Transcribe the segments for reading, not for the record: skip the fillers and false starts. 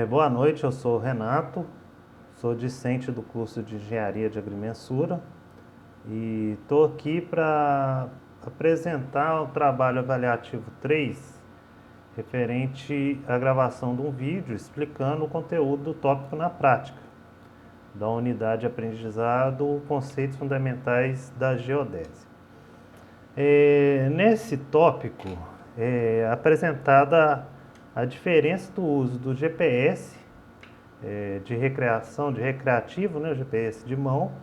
Boa noite, eu sou o Renato, sou discente do curso de Engenharia de Agrimensura e estou aqui para apresentar o trabalho avaliativo 3 referente à gravação de um vídeo explicando o conteúdo do tópico na prática, da unidade de aprendizado, conceitos fundamentais da geodésia. Nesse tópico é apresentada a diferença do uso do GPS de recreação, de recreativo, né, o GPS de mão,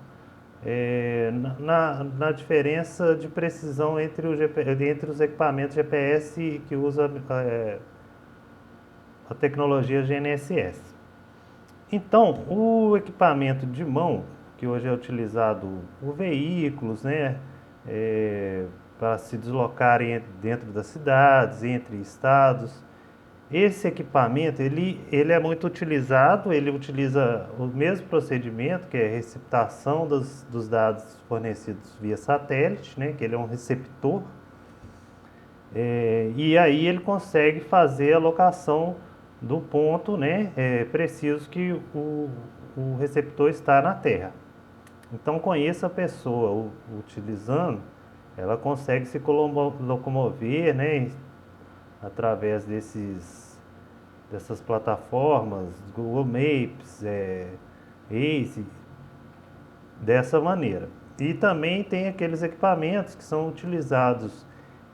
na diferença de precisão entre os equipamentos GPS que usa a tecnologia GNSS. Então, o equipamento de mão, que hoje é utilizado por veículos, né, para se deslocarem dentro das cidades, entre estados, esse equipamento, ele é muito utilizado, ele utiliza o mesmo procedimento, que é a receptação dos dados fornecidos via satélite, né, que ele é um receptor, e aí ele consegue fazer a locação do ponto, né, preciso que o receptor está na Terra. Então, com isso, a pessoa utilizando, ela consegue se locomover, né, através dessas plataformas, Google Maps, Waze, dessa maneira. E também tem aqueles equipamentos que são utilizados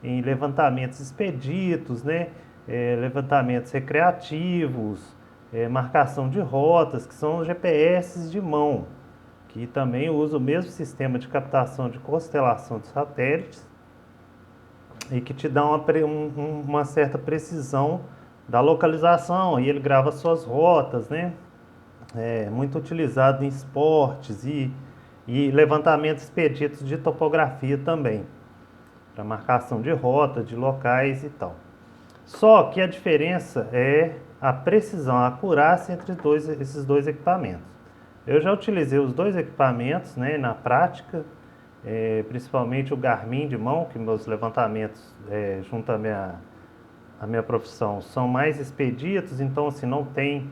em levantamentos expeditos, né? Levantamentos recreativos, marcação de rotas, que são os GPS de mão, que também usa o mesmo sistema de captação de constelação de satélites e que te dá uma certa precisão da localização, e ele grava suas rotas, né? Muito utilizado em esportes e levantamentos expeditos de topografia também, para marcação de rota, de locais e tal. Só que a diferença é a precisão, a acurácia entre esses dois equipamentos. Eu já utilizei os dois equipamentos, né, na prática, principalmente o Garmin de mão, que meus levantamentos junto à minha profissão são mais expeditos, então assim, não tem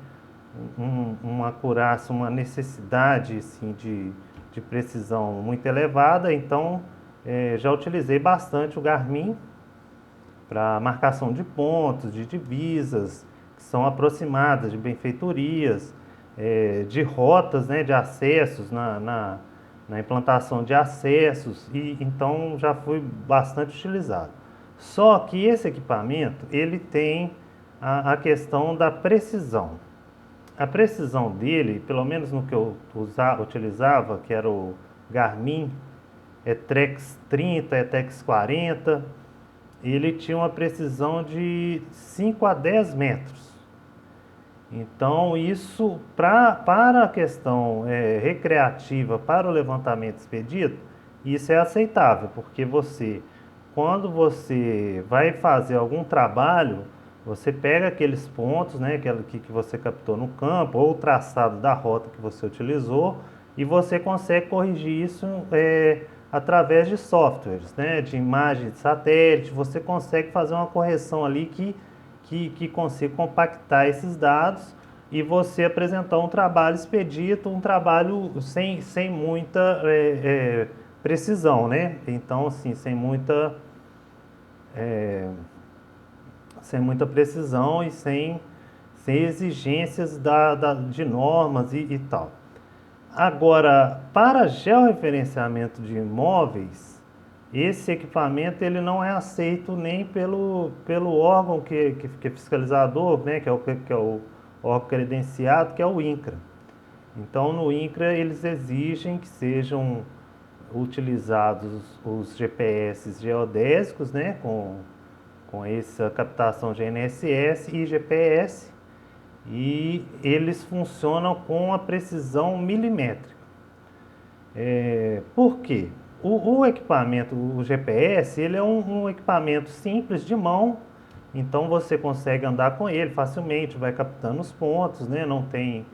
uma acurácia, uma necessidade assim, de precisão muito elevada, então já utilizei bastante o Garmin para marcação de pontos, de divisas, que são aproximadas, de benfeitorias, de rotas, né, de acessos na implantação de acessos, e então já foi bastante utilizado. Só que esse equipamento ele tem a questão da precisão. A precisão dele, pelo menos no que eu utilizava, que era o Garmin ETREX 30, ETREX 40, ele tinha uma precisão de 5 a 10 metros. Então, isso para a questão recreativa, para o levantamento expedito, isso é aceitável, porque quando você vai fazer algum trabalho, você pega aqueles pontos, né, que você captou no campo, ou o traçado da rota que você utilizou, e você consegue corrigir isso através de softwares, né, de imagem de satélite, você consegue fazer uma correção ali que consiga compactar esses dados e você apresentar um trabalho expedito, um trabalho sem muita precisão, né? Então, assim, sem muita precisão e sem exigências de normas e tal. Agora, para georreferenciamento de imóveis, esse equipamento ele não é aceito nem pelo órgão que é fiscalizador, né, que é o órgão credenciado, que é o INCRA. Então, no INCRA, eles exigem que sejam utilizados os GPS geodésicos, né, com essa captação GNSS e GPS, e eles funcionam com a precisão milimétrica. Por quê? O equipamento, o GPS, ele é um equipamento simples de mão, então você consegue andar com ele facilmente, vai captando os pontos, né? Não tem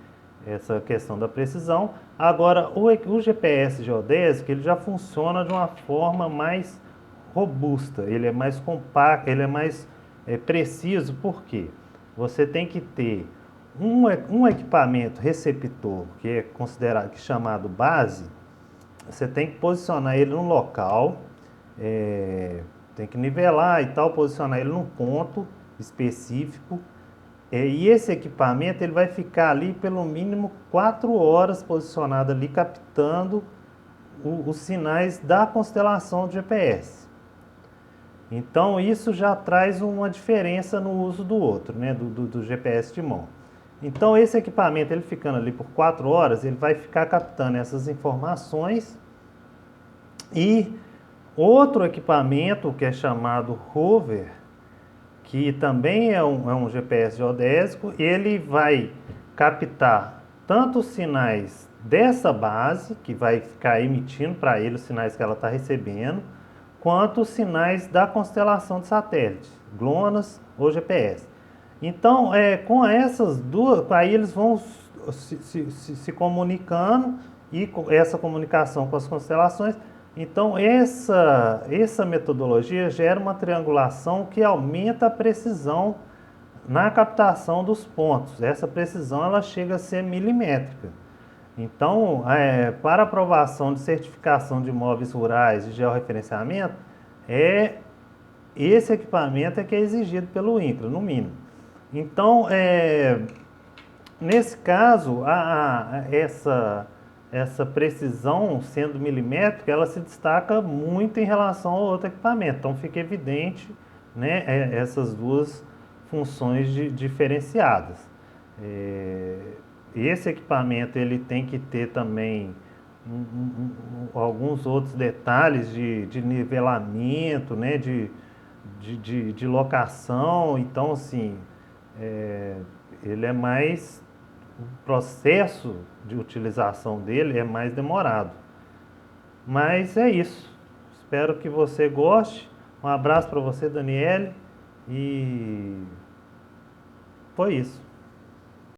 essa questão da precisão. Agora, o GPS geodésico, ele já funciona de uma forma mais robusta, ele é mais compacto, ele é mais preciso, por quê? Você tem que ter Um equipamento receptor que é considerado, que é chamado base, você tem que posicionar ele num local, tem que nivelar e tal, posicionar ele num ponto específico. E esse equipamento ele vai ficar ali pelo mínimo 4 horas posicionado ali, captando os sinais da constelação de GPS. Então isso já traz uma diferença no uso do outro, né, do GPS de mão. Então esse equipamento, ele ficando ali por 4 horas, ele vai ficar captando essas informações. E outro equipamento que é chamado rover, que também é um GPS geodésico, ele vai captar tanto os sinais dessa base, que vai ficar emitindo para ele os sinais que ela está recebendo, quanto os sinais da constelação de satélite, GLONASS ou GPS. Então, com essas duas, aí eles vão se comunicando, e com essa comunicação com as constelações. Então, essa metodologia gera uma triangulação que aumenta a precisão na captação dos pontos. Essa precisão ela chega a ser milimétrica. Então, para aprovação de certificação de imóveis rurais de georreferenciamento, esse equipamento é que é exigido pelo INCRA, no mínimo. Então, nesse caso, essa precisão sendo milimétrica, ela se destaca muito em relação ao outro equipamento. Então, fica evidente, né, essas duas funções diferenciadas. Esse equipamento ele tem que ter também alguns outros detalhes de nivelamento, né, de locação. Então, assim, ele é mais, o processo de utilização dele é mais demorado. Mas é isso. Espero que você goste. Um abraço para você, Daniele. E foi isso.